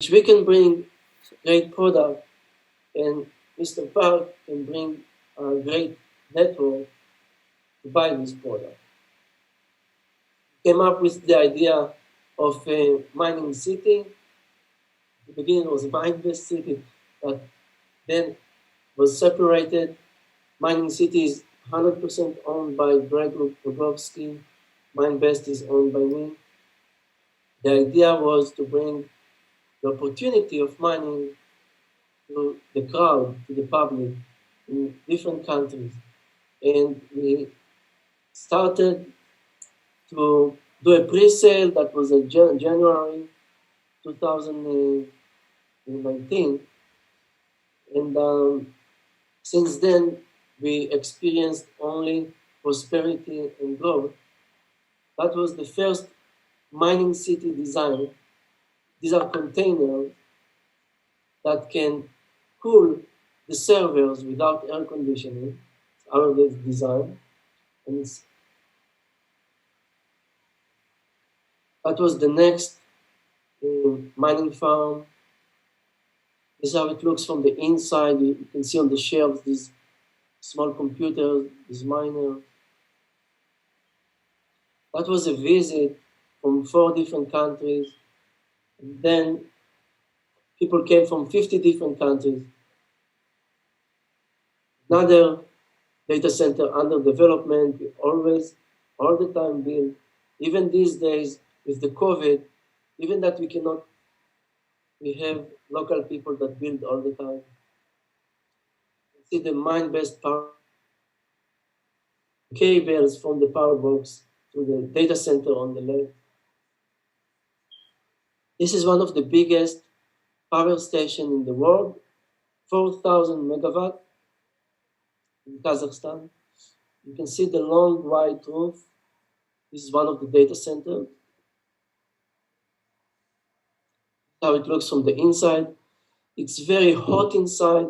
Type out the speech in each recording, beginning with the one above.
we can bring great product, and Mr. Park can bring a great network to buy this product. Came up with the idea of a mining city. The beginning was Minebase City, but then was separated. Mining City is 100% owned by Greg Rogovsky. Minebase is owned by me. The idea was to bring the opportunity of mining to the crowd, to the public in different countries. And we started to do a pre-sale that was in January 2019. And since then, we experienced only prosperity and growth. That was the first mining city design. These are containers that can cool the servers without air conditioning. It's our design. And that was the next mining farm. This is how it looks from the inside. You can see on the shelves these small computers, these miners. That was a visit from 4 different countries. And then people came from 50 different countries. Another data center under development. We always, all the time build. Even these days with the COVID, even that we cannot, we have local people that build all the time. See the Minebase power cables from the power box to the data center on the left. This is one of the biggest power stations in the world, 4,000 megawatt in Kazakhstan. You can see the long white roof. This is one of the data centers. How it looks from the inside. It's very hot inside,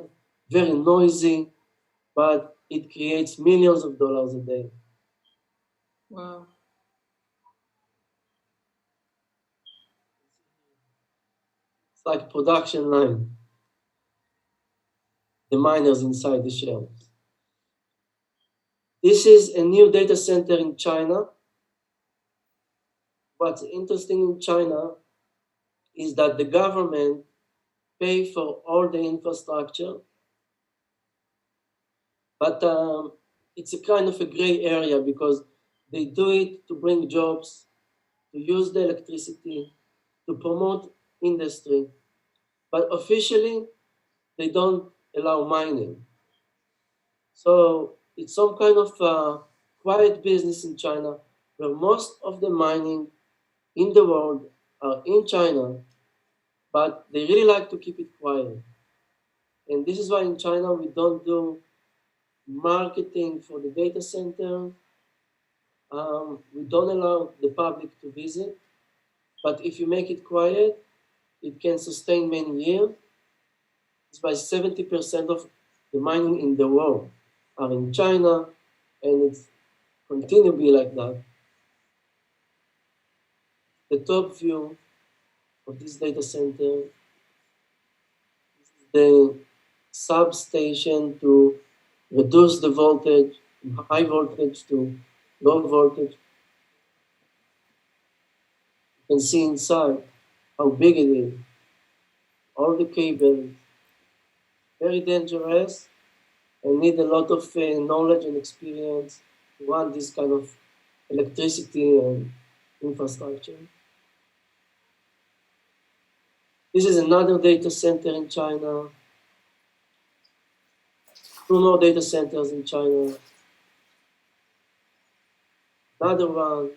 very noisy, but it creates millions of dollars a day. Wow. It's like a production line. The miners inside the shells. This is a new data center in China. What's interesting in China is that the government pay for all the infrastructure, but it's a kind of a gray area because they do it to bring jobs, to use the electricity, to promote industry, but officially they don't allow mining. So it's some kind of quiet business in China where most of the mining in the world are in China, but they really like to keep it quiet. And this is why in China we don't do marketing for the data center. We don't allow the public to visit, but if you make it quiet, it can sustain many years. It's by 70% of the mining in the world are in China, and it's continue to be like that. The top view of this data center is the substation to reduce the voltage from high voltage to low voltage. You can see inside how big it is. All the cables, very dangerous, and need a lot of knowledge and experience to run this kind of electricity and infrastructure. This is another data center in China. 2 more data centers in China. Another one,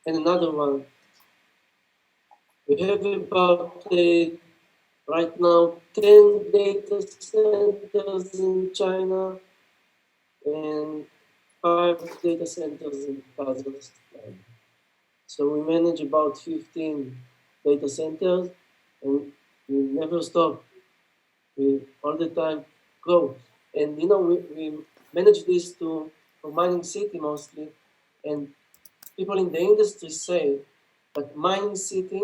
and another one. We have about right now 10 data centers in China and 5 data centers in Kazakhstan. So we manage about 15 data centers, and we never stop. We all the time grow. And we manage this for mining city mostly, and people in the industry say that mining city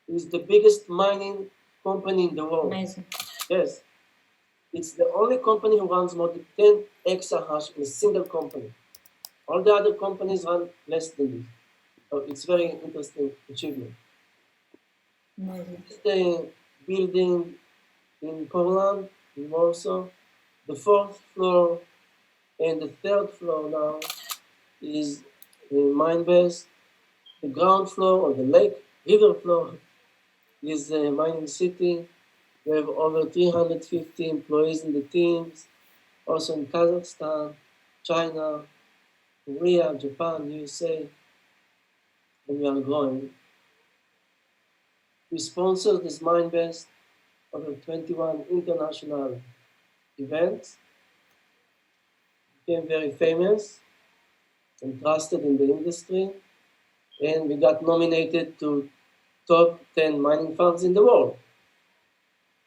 is the biggest mining company in the world. Amazing. Yes. It's the only company who runs more than 10 exahash in a single company. All the other companies run less than this. So it's very interesting achievement. Amazing. The building in Poland, in Warsaw, the fourth floor and the third floor now is mine-based. The ground floor or the lake river floor is mining city. We have over 350 employees in the teams, also in Kazakhstan, China, Korea, Japan, USA, and we are growing. We sponsor this Mindbest over 21 international events, became very famous and trusted in the industry, and we got nominated to top 10 mining farms in the world.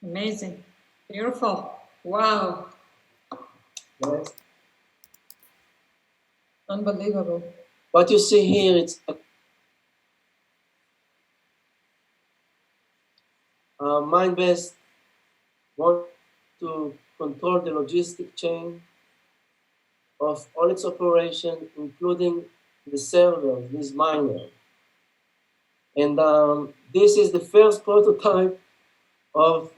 Amazing. Beautiful. Wow. Yes. Unbelievable. What you see here, it's Mindbest wants to control the logistic chain of all its operation, including the server, this miner. And this is the first prototype of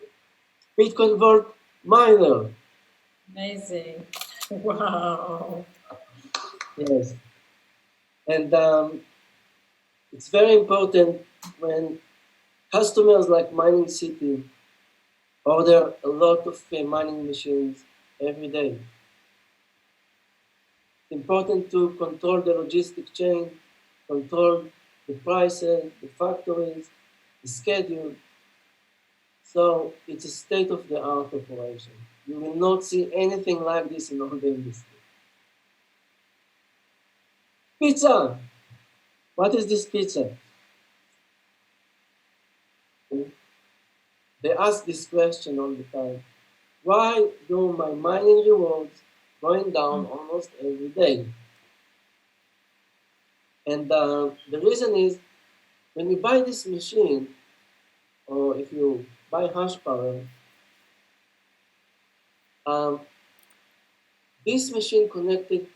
Bitcoin Vault miner. Amazing. Wow. Yes. And it's very important when customers like Mining City order a lot of mining machines every day. It's important to control the logistic chain, control the prices, the factories, the schedule. So it's a state-of-the-art operation. You will not see anything like this in all the industry. Pizza! What is this pizza? They ask this question all the time. Why do my mining rewards going down almost every day? And the reason is, when you buy this machine, or if you buy hash power, this machine connected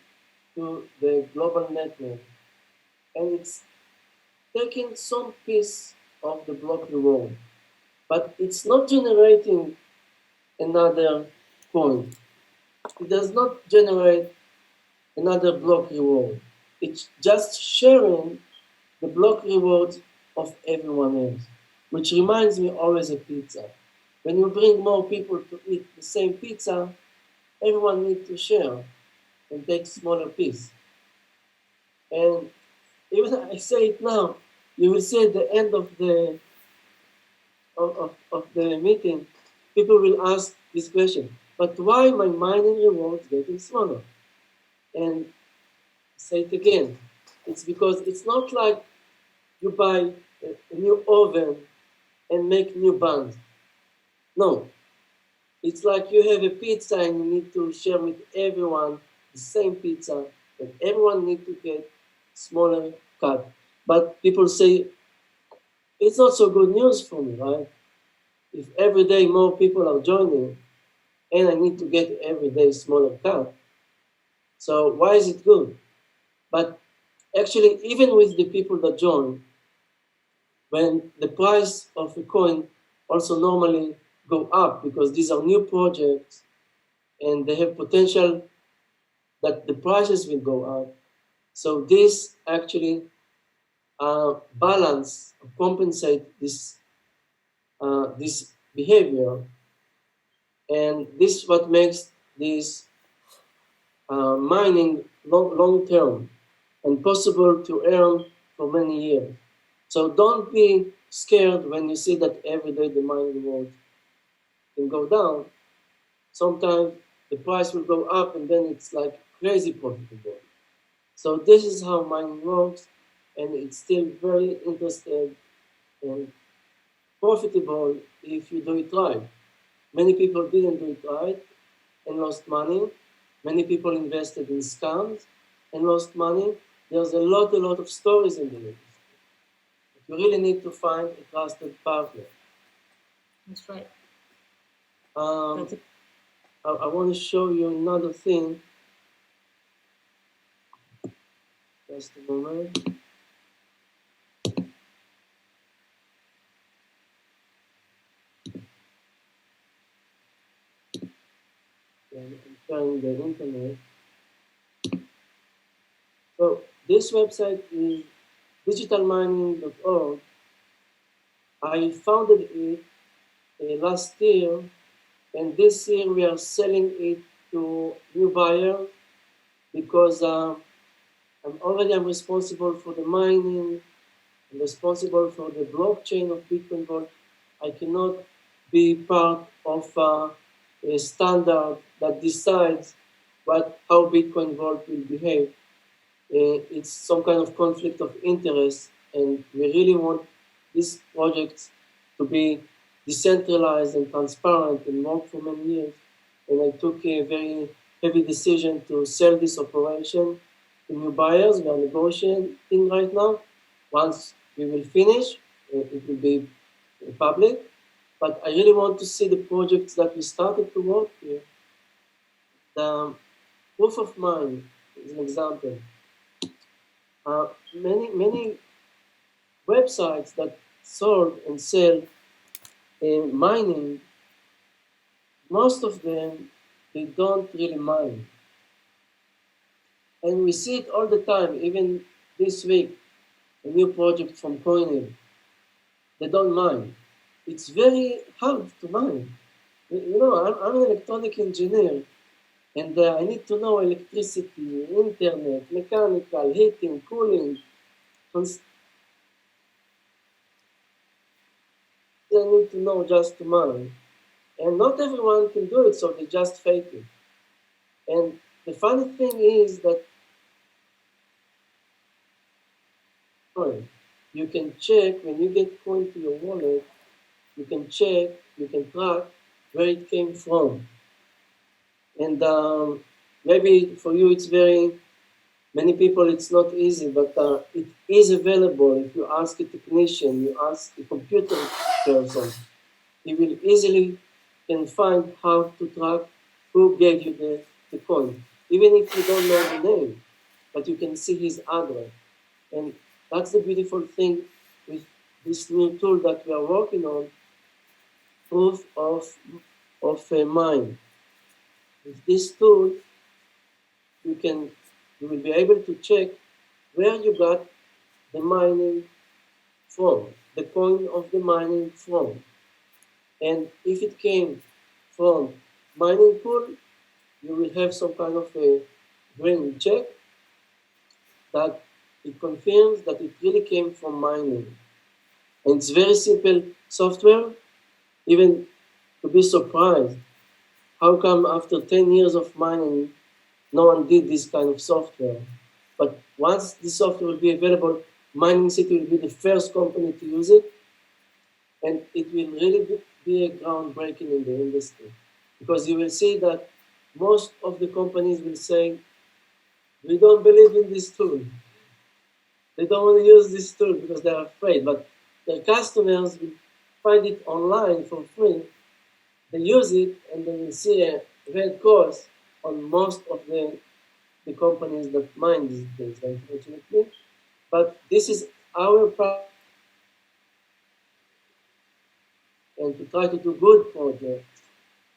to the global network, and it's taking some piece of the block reward, but it's not generating another coin. It does not generate another block reward. It's just sharing the block rewards of everyone else, which reminds me always of pizza. When you bring more people to eat the same pizza, everyone needs to share and take smaller piece. And even I say it now, you will see at the end of the meeting, people will ask this question, but why my mining rewards getting smaller? And say it again, it's because it's not like you buy a new oven and make new buns. No, it's like you have a pizza and you need to share with everyone the same pizza, and everyone need to get smaller cut. But people say, it's not so good news for me, right? If every day more people are joining and I need to get every day smaller cut, so why is it good? But actually, even with the people that join, when the price of a coin also normally go up because these are new projects and they have potential that the prices will go up. So this actually balance or compensate this this behavior, and this is what makes this mining long term and possible to earn for many years. So don't be scared when you see that every day the mining reward can go down. Sometimes the price will go up and then it's like crazy profitable. So this is how mining works, and it's still very interesting and profitable if you do it right. Many people didn't do it right and lost money. Many people invested in scams and lost money. There's a lot of stories in the industry. you really need to find a trusted partner. That's right. Um, That's it. I want to show you another thing. Just a moment. I'm trying the internet. So this website is digitalmining.org. I founded it last year, and this year we are selling it to new buyers because I'm responsible for the mining. I'm responsible for the blockchain of Bitcoin Vault. I cannot be part of a standard that decides how Bitcoin Vault will behave. It's some kind of conflict of interest, and we really want these projects to be decentralized and transparent and work for many years. And I took a very heavy decision to sell this operation to new buyers. We are negotiating right now. Once we will finish, it will be public. But I really want to see the projects that we started to work here. The proof of mind is an example. Many websites that sold and sell mining, most of them, they don't really mine. And we see it all the time, even this week, a new project from Coinel. They don't mine. It's very hard to mine. You know, I'm an electronic engineer, and I need to know electricity, internet, mechanical, heating, cooling. I need to know just to mine. And not everyone can do it, so they just fake it. And the funny thing is that you can check when you get coin to your wallet, you can check, you can track where it came from. And maybe for you it's very, many people it's not easy, but it is available. If you ask a technician, you ask a computer person, he will easily can find how to track who gave you the coin. Even if you don't know the name, but you can see his address. And that's the beautiful thing with this new tool that we are working on, proof of a mind. With this tool, you will be able to check where you got the mining from, the coin of the mining from. And if it came from mining pool, you will have some kind of a green check that it confirms that it really came from mining. And it's very simple software, even to be surprised. How come after 10 years of mining, no one did this kind of software? But once this software will be available, Mining City will be the first company to use it, and it will really be a groundbreaking in the industry. Because you will see that most of the companies will say, we don't believe in this tool. They don't want to use this tool because they're afraid, but their customers will find it online for free. They use it and they will see a red cross on most of the companies that mine these days, unfortunately. But this is our part, and to try to do good projects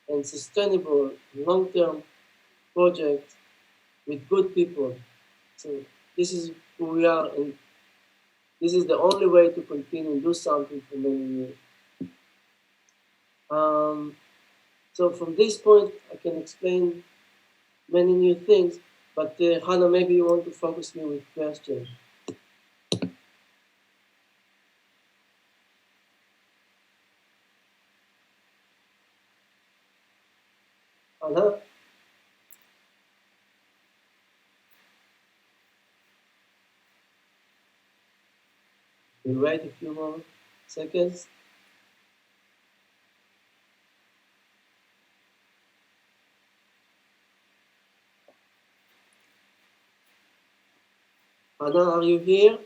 and sustainable long-term projects with good people. So this is who we are, and this is the only way to continue and do something for many years. So from this point, I can explain many new things, but Hannah, maybe you want to focus me with questions. Hannah, we'll wait a few more seconds. Hannah, are you here?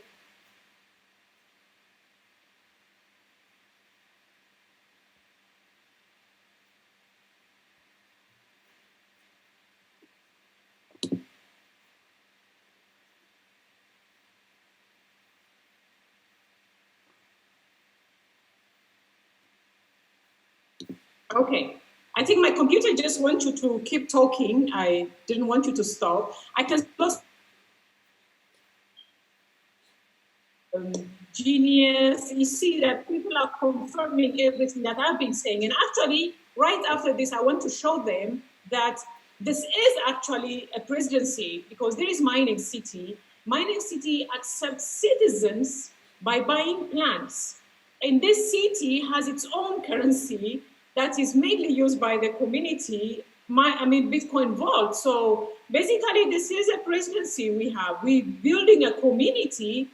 Okay. I think my computer just wants you to keep talking. I didn't want you to stop. I can just genius. You see that people are confirming everything that I've been saying. And actually, right after this, I want to show them that this is actually a presidency because there is Mining City. Mining City accepts citizens by buying plants. And this city has its own currency that is mainly used by the community, Bitcoin Vault. So basically, this is a presidency we have. We're building a community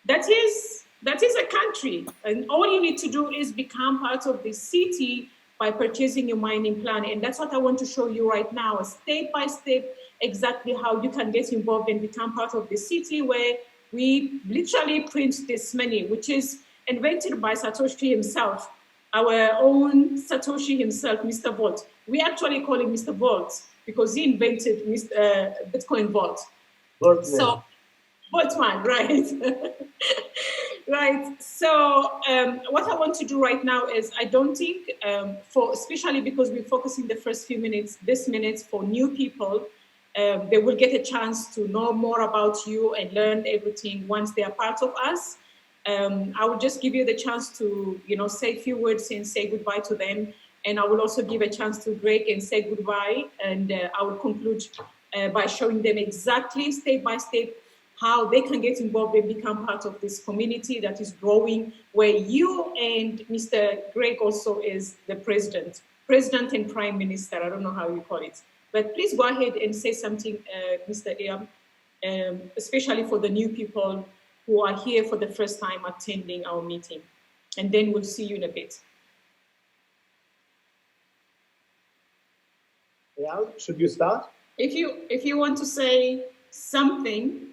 that is a country, and all you need to do is become part of the city by purchasing your mining plan. And that's what I want to show you right now, step by step, exactly how you can get involved and become part of the city, where we literally print this money, which is invented by Satoshi himself, our own Satoshi himself, Mr. Vault. We actually call him Mr. Vault because he invented Bitcoin Vault. So Boltzmann, right? Right. So what I want to do right now is I don't think especially because we're focusing the first few minutes, for new people, they will get a chance to know more about you and learn everything once they are part of us. I will just give you the chance to, say a few words and say goodbye to them. And I will also give a chance to Greg and say goodbye. And I will conclude by showing them exactly step by step how they can get involved and become part of this community that is growing, where you and Mr. Greg also is the president and prime minister. I don't know how you call it. But please go ahead and say something, Mr. Eyam, especially for the new people who are here for the first time attending our meeting. And then we'll see you in a bit. Yeah, should you start? If you want to say something,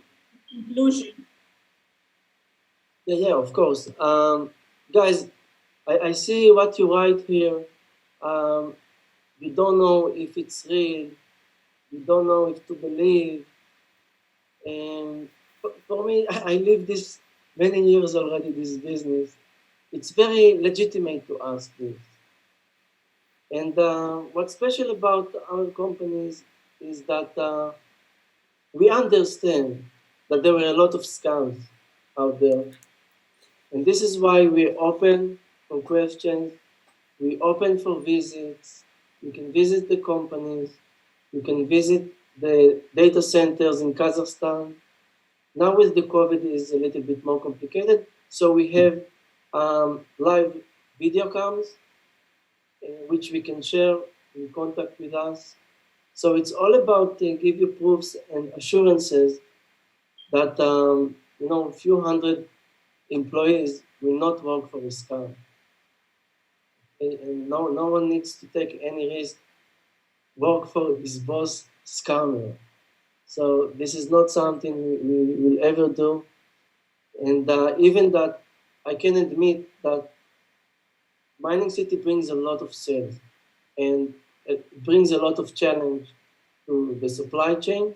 conclusion. Yeah, of course. Guys, I see what you write here. You don't know if it's real. You don't know if to believe. And for me, I live this many years already, this business. It's very legitimate to ask this. And what's special about our companies is that we understand that there were a lot of scams out there. And this is why we're open for questions. We're open for visits. You can visit the companies. You can visit the data centers in Kazakhstan. Now with the COVID, it's a little bit more complicated. So we have live video cams, which we can share in contact with us. So it's all about give you proofs and assurances that a few hundred employees will not work for a scam. And no one needs to take any risk, work for his boss scammer. So this is not something we will ever do. And even that, I can admit that Mining City brings a lot of sales and it brings a lot of challenge to the supply chain.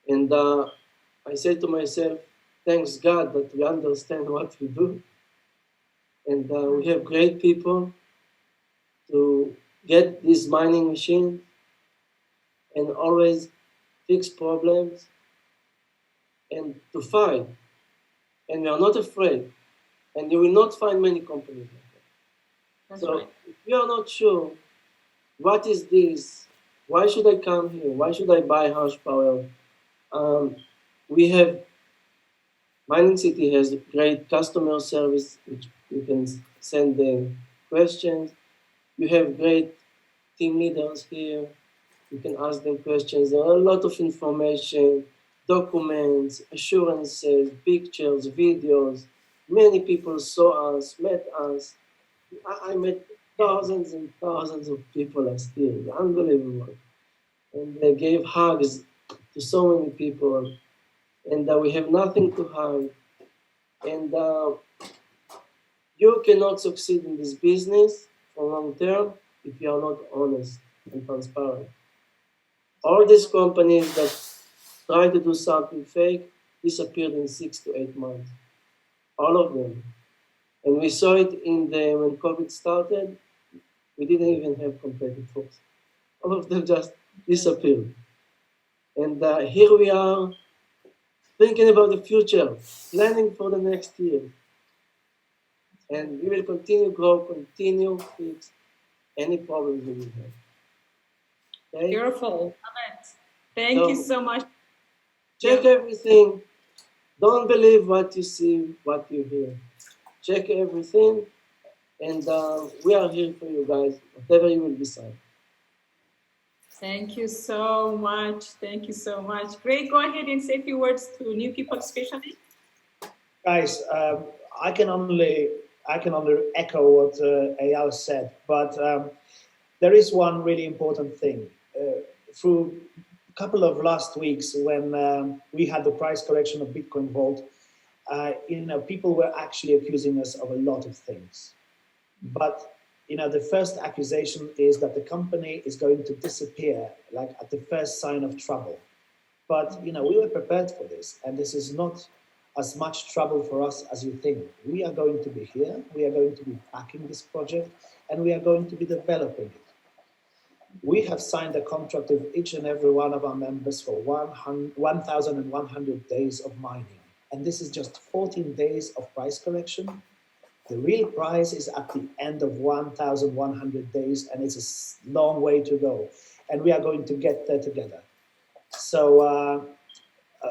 And I say to myself, thanks God that we understand what we do. And we have great people to get these mining machines and always fix problems and to fight. And we are not afraid. And you will not find many companies like that. That's so right. If you are not sure, what is this? Why should I come here? Why should I buy hash power? We have, Mining City has great customer service, which you can send the questions. You have great team leaders here. You can ask them questions. There are a lot of information, documents, assurances, pictures, videos. Many people saw us, met us. I met thousands and thousands of people last year. Unbelievable. And they gave hugs to so many people. And we have nothing to hide. And you cannot succeed in this business for long term if you are not honest and transparent. All these companies that try to do something fake disappeared in 6 to 8 months. All of them. And we saw it when COVID started. We didn't even have competitors. All of them just disappeared. And here we are thinking about the future, planning for the next year. And we will continue grow, continue fix any problems we will have. Okay? Beautiful. Love it. Thank you so much. Check everything. Don't believe what you see, what you hear. Check everything. And we are here for you guys, whatever you will decide. Thank you so much. Thank you so much. Great. Go ahead and say a few words to new people, especially. Guys, I can only echo what Eyal said, but there is one really important thing. Through a couple of last weeks, when we had the price correction of Bitcoin Vault, people were actually accusing us of a lot of things. But the first accusation is that the company is going to disappear, like at the first sign of trouble. But we were prepared for this, and this is not as much trouble for us as you think. We are going to be here, we are going to be backing this project, and we are going to be developing it. We have signed a contract with each and every one of our members for 1,100 days of mining. And this is just 14 days of price correction. The real price is at the end of 1,100 days, and it's a long way to go. And we are going to get there together. So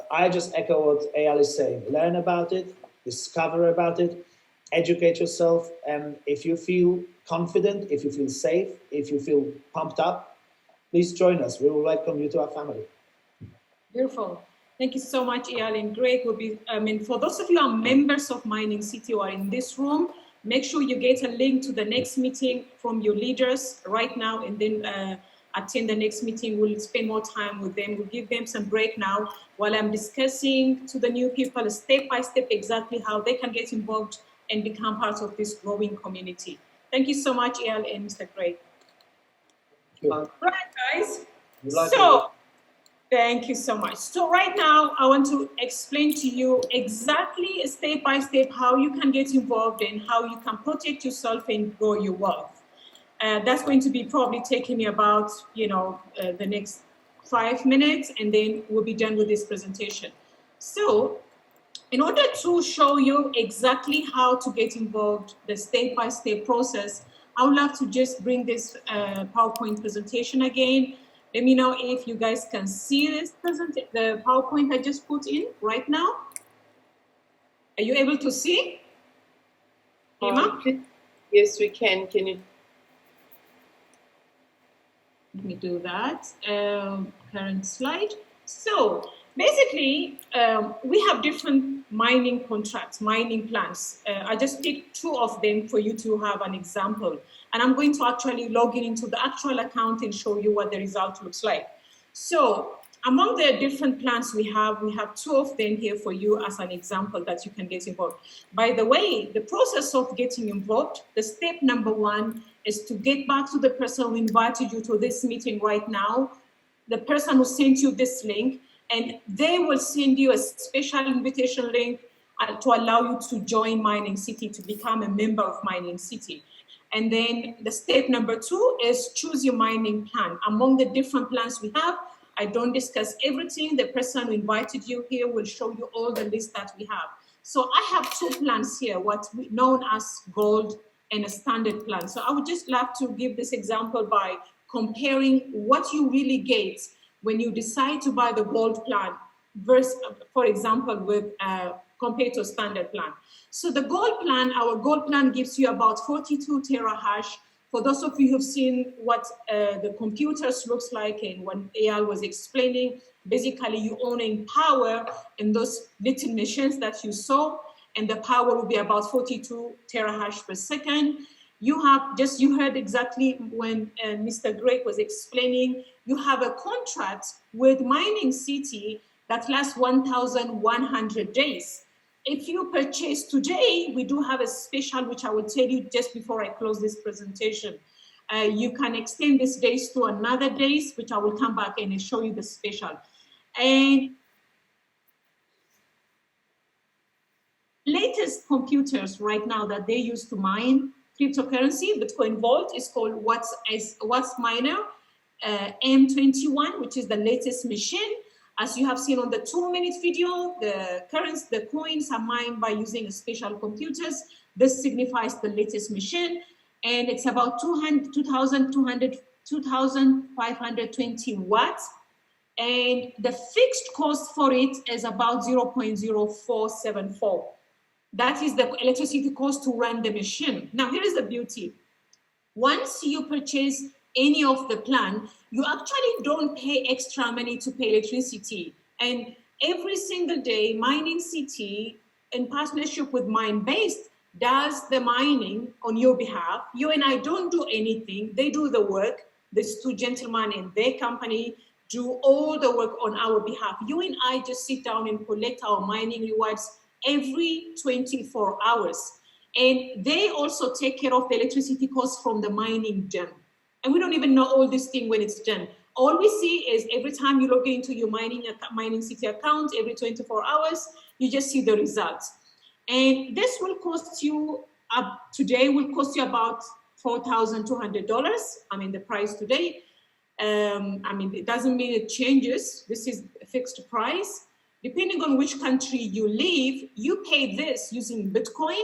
I just echo what Eyal is saying. Learn about it, discover about it, educate yourself, and if you feel confident, if you feel safe, if you feel pumped up, please join us. We will welcome you to our family. Beautiful. Thank you so much, Eyal and Greg. For those of you who are members of Mining City or are in this room, make sure you get a link to the next meeting from your leaders right now, and then attend the next meeting. We'll spend more time with them. We'll give them some break now while I'm discussing to the new people step by step exactly how they can get involved and become part of this growing community. Thank you so much, Eyal and Mr. Greg. Right, guys. Thank you so much. So right now, I want to explain to you exactly step by step how you can get involved and how you can protect yourself and grow your wealth. That's going to be probably taking me about, the next 5 minutes, and then we'll be done with this presentation. So in order to show you exactly how to get involved, the step-by-step process, I would love to just bring this PowerPoint presentation again. Let me know if you guys can see this the PowerPoint I just put in right now. Are you able to see? Yes, we can. Can you? Let me do that. Current slide. So basically, we have different mining contracts, mining plans. I just picked 2 of them for you to have an example. And I'm going to actually log into the actual account and show you what the result looks like. So among the different plans we have 2 of them here for you as an example that you can get involved. By the way, the process of getting involved, the step number 1 is to get back to the person who invited you to this meeting right now, the person who sent you this link, and they will send you a special invitation link to allow you to join Mining City, to become a member of Mining City. And then the step number 2 is choose your mining plan. Among the different plans we have, I don't discuss everything. The person who invited you here will show you all the list that we have. So I have 2 plans here, what's known as gold and a standard plan. So I would just love to give this example by comparing what you really get when you decide to buy the gold plan versus, for example, with compared to a standard plan. So the gold plan, our gold plan gives you about 42 terahash. For those of you who've seen what the computers looks like, and when Eyal was explaining, basically you own in power in those little machines that you saw, and the power will be about 42 terahash per second. You heard exactly when Mr. Greg was explaining, you have a contract with Mining City that lasts 1,100 days. If you purchase today, we do have a special, which I will tell you just before I close this presentation. You can extend these days to another days, which I will come back and show you the special. And latest computers right now that they use to mine, cryptocurrency, Bitcoin Vault, is called What's Miner M21, which is the latest machine. As you have seen on the 2-minute video, the coins are mined by using special computers. This signifies the latest machine, and it's about 2,520 watts. And the fixed cost for it is about 0.0474. That is the electricity cost to run the machine. Now, here is the beauty. Once you purchase any of the plan, you actually don't pay extra money to pay electricity. And every single day, Mining City, in partnership with Minebase, does the mining on your behalf. You and I don't do anything. They do the work. These two gentlemen in their company do all the work on our behalf. You and I just sit down and collect our mining rewards every 24 hours. And they also take care of the electricity costs from the mining done. And we don't even know all this thing when it's done. All we see is every time you log into your Mining City account, every 24 hours, you just see the results. And this will cost you, today will cost you about $4,200. I mean, the price today. I mean, it doesn't mean it changes. This is a fixed price. Depending on which country you live, you pay this using Bitcoin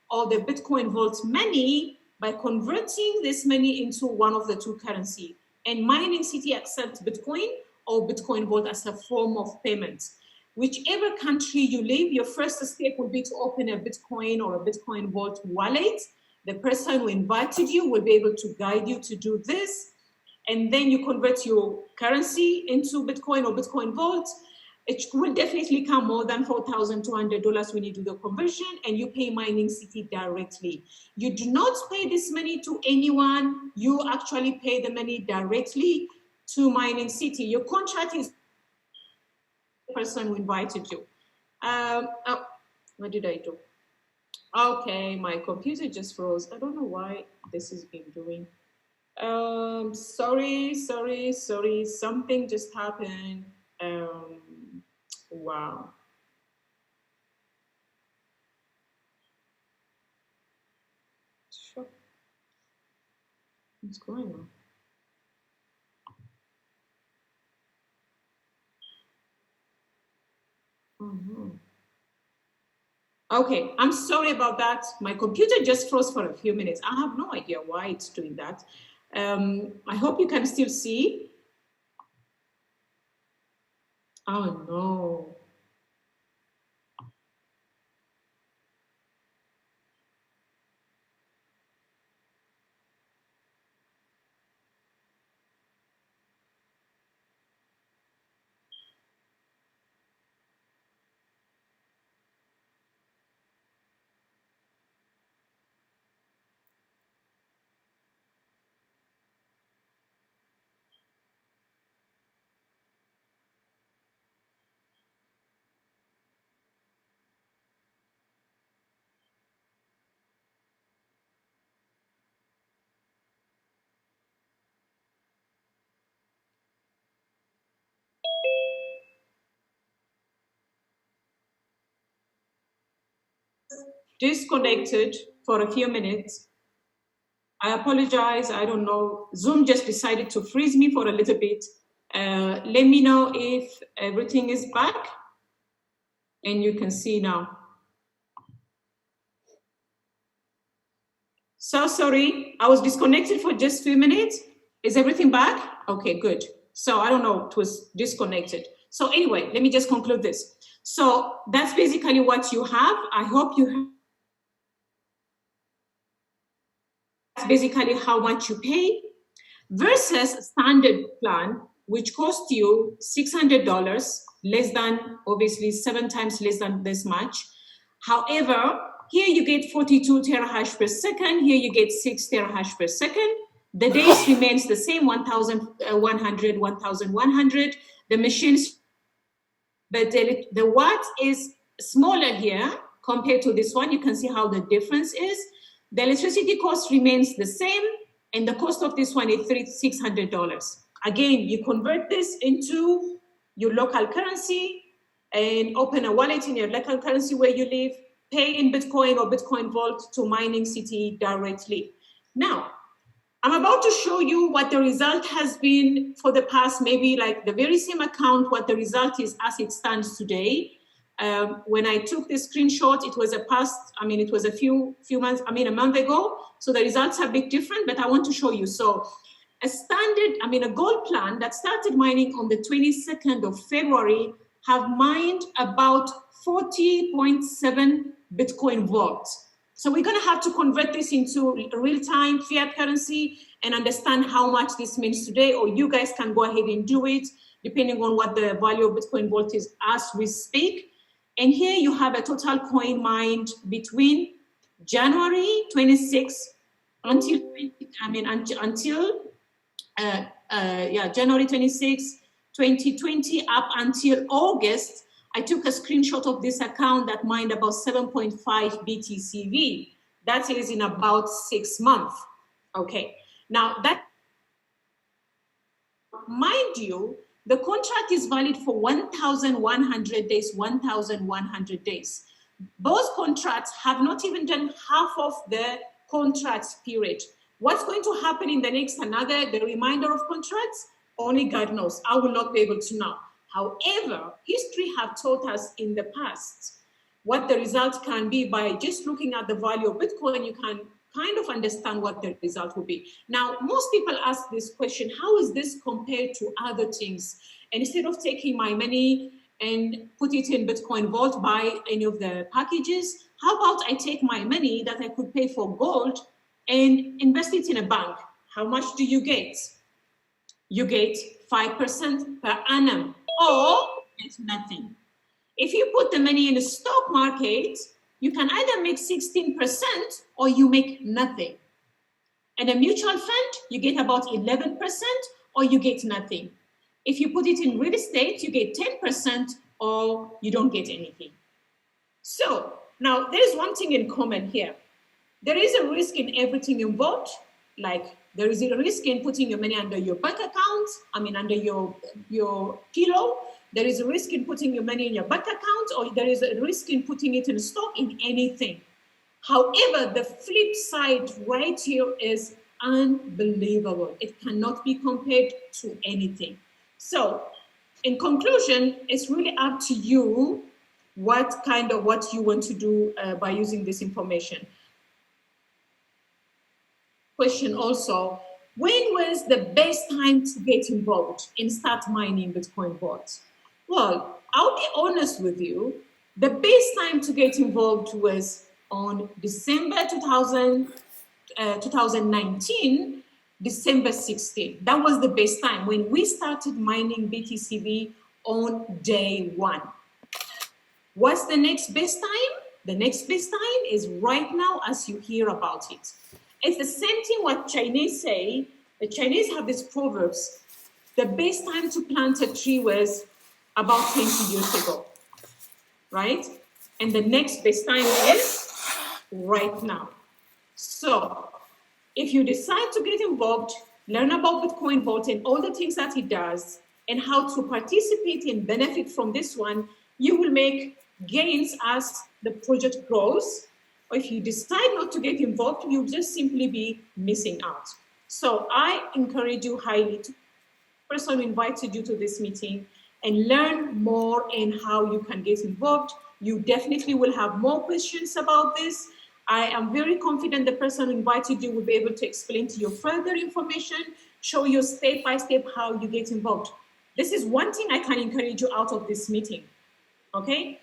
or the Bitcoin Vault money by converting this money into one of the two currency. And Mining City accepts Bitcoin or Bitcoin Vault as a form of payment. Whichever country you live, your first step will be to open a Bitcoin or a Bitcoin Vault wallet. The person who invited you will be able to guide you to do this. And then you convert your currency into Bitcoin or Bitcoin Vault. It will definitely come more than $4,200 when you do the conversion, and you pay Mining City directly. You do not pay this money to anyone. You actually pay the money directly to Mining City. Your contract is the person who invited you. Oh, what did I do? Okay, my computer just froze. I don't know why this has been doing. Sorry, something just happened. Wow. Sure. What's going on? Oh no. Okay, I'm sorry about that. My computer just froze for a few minutes. I have no idea why it's doing that. I hope you can still see. Oh no. Disconnected for a few minutes. I apologize. I don't know. Zoom just decided to freeze me for a little bit. Let me know if everything is back and you can see now. So sorry, I was disconnected for just a few minutes. Is everything back? Okay, good. So I don't know, it was disconnected. So anyway, let me just conclude this. So that's basically what you have. I hope you have. That's basically how much you pay versus a standard plan, which costs you $600, less than, obviously 7 times less than this much. However, here you get 42 terahash per second. Here you get 6 terahash per second. The days remains the same, 1,100, 1,100. The machines, but the watt is smaller here compared to this one. You can see how the difference is. The electricity cost remains the same, and the cost of this one is $600. Again, you convert this into your local currency and open a wallet in your local currency where you live. pay in Bitcoin or Bitcoin Vault to Mining City directly. Now, I'm about to show you what the result has been for the past, maybe like the very same account, what the result is as it stands today. When I took the screenshot, it was it was a few months, a month ago. So the results are a bit different, but I want to show you. So a gold plan that started mining on the 22nd of February have mined about 40.7 Bitcoin vaults. So we're going to have to convert this into real-time fiat currency and understand how much this means today, or you guys can go ahead and do it, depending on what the value of Bitcoin Vault is as we speak. And here you have a total coin mined between January 26 January 26, 2020 up until August. I took a screenshot of this account that mined about 7.5 BTCV. That is in about 6 months. Okay, now that, mind you, the contract is valid for 1,100 days, 1,100 days. Those contracts have not even done half of the contract period. What's going to happen in the remainder of contracts? Only God knows. I will not be able to know. However, history have taught us in the past what the result can be. By just looking at the value of Bitcoin, you can kind of understand what the result will be. Now, most people ask this question, how is this compared to other things? And instead of taking my money and put it in Bitcoin Vault, buy any of the packages, how about I take my money that I could pay for gold and invest it in a bank? How much do you get? You get 5% per annum, or it's nothing. If you put the money in the stock market, you can either make 16% or you make nothing. And a mutual fund, you get about 11% or you get nothing. If you put it in real estate, you get 10% or you don't get anything. So now there is one thing in common here. There is a risk in everything involved. Like there is a risk in putting your money under your bank account, under your pillow. There is a risk in putting your money in your bank account, or there is a risk in putting it in stock, in anything. However, the flip side right here is unbelievable. It cannot be compared to anything. So in conclusion, it's really up to you what you want to do by using this information. Question also, when was the best time to get involved and start mining Bitcoin Vault? Well, I'll be honest with you. The best time to get involved was on December 2019, December 16. That was the best time when we started mining BTCV on day one. What's the next best time? The next best time is right now as you hear about it. It's the same thing what Chinese say. The Chinese have these proverbs. The best time to plant a tree was about 20 years ago, right? And the next best time is right now. So if you decide to get involved, learn about Bitcoin Vault and all the things that it does and how to participate and benefit from this one, you will make gains as the project grows. Or if you decide not to get involved, you'll just simply be missing out. So I encourage you highly to the person who invited you to this meeting and learn more in how you can get involved. You definitely will have more questions about this. I am very confident the person who invited you will be able to explain to you further information, show you step by step how you get involved. This is one thing I can encourage you out of this meeting, okay?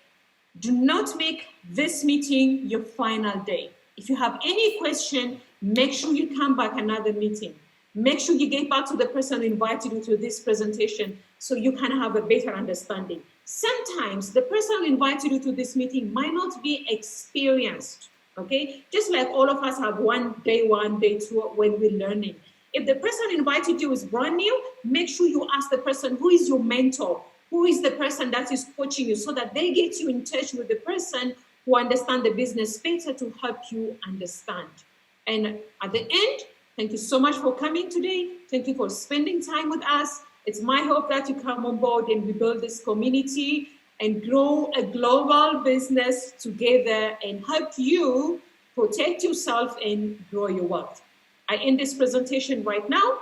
Do not make this meeting your final day. If you have any question, make sure you come back another meeting. Make sure you get back to the person who invited you to this presentation so you can have a better understanding. Sometimes the person who invited you to this meeting might not be experienced, okay? Just like all of us have day one, day two when we're learning. If the person who invited you is brand new, make sure you ask the person who is your mentor, who is the person that is coaching you, so that they get you in touch with the person who understands the business better to help you understand. And at the end, thank you so much for coming today. Thank you for spending time with us. It's my hope that you come on board and we build this community and grow a global business together and help you protect yourself and grow your wealth. I end this presentation right now.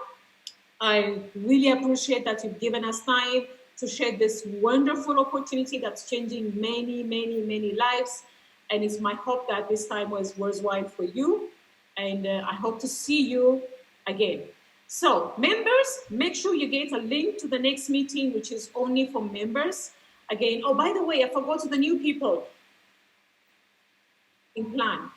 I really appreciate that you've given us time to share this wonderful opportunity that's changing many, many, many lives. And it's my hope that this time was worthwhile for you. And I hope to see you again. So members, make sure you get a link to the next meeting, which is only for members. Again, oh, by the way, I forgot to the new people in plan.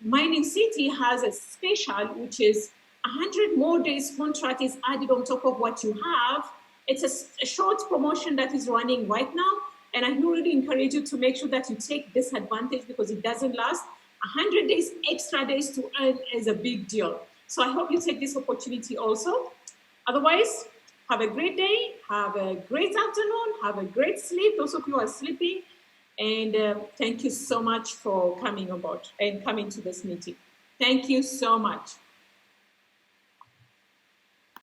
Mining City has a special, which is 100 more days contract is added on top of what you have. It's a short promotion that is running right now. And I really encourage you to make sure that you take this advantage because it doesn't last. 100 days, extra days to earn is a big deal. So I hope you take this opportunity also. Otherwise, have a great day, have a great afternoon, have a great sleep, those of you who are sleeping. And thank you so much for coming aboard and coming to this meeting. Thank you so much.